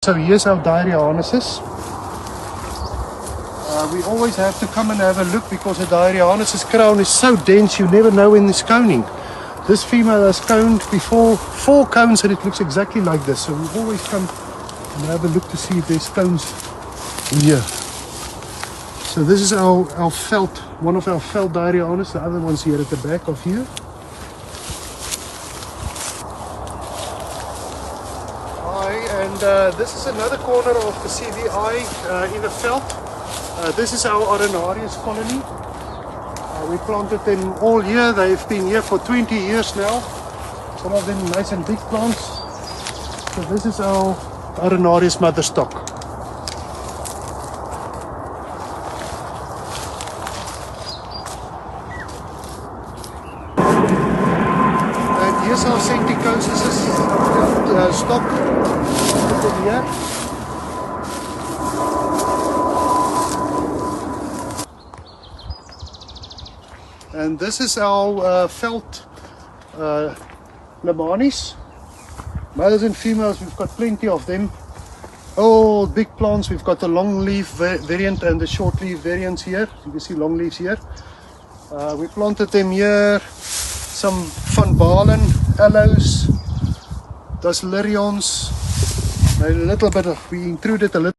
So here's our dairy harnesses. We always have to come and have a look because the dairy harness's crown is so dense you never know when it's coning. This female has coned before 4 cones and it looks exactly like this. So we always come and have a look to see if there's cones in here. So this is our felt, one of our felt dairy harness. The other one's here at the back of here. And this is another corner of the CVI in the veld. This is our Arenarius colony. We planted them all year. They've been here for 20 years now. Some of them nice and big plants. So this is our Arenarius mother stock. And here's our Centicosis stock. Here. And this is our veld Lemanis. Males and females, we've got plenty of them. All big plants. We've got the long leaf variant and the short leaf variants here. You can see long leaves here. We planted them here. Some Van Balen, aloes, Dasylirions. A little bit of, we intruded a little.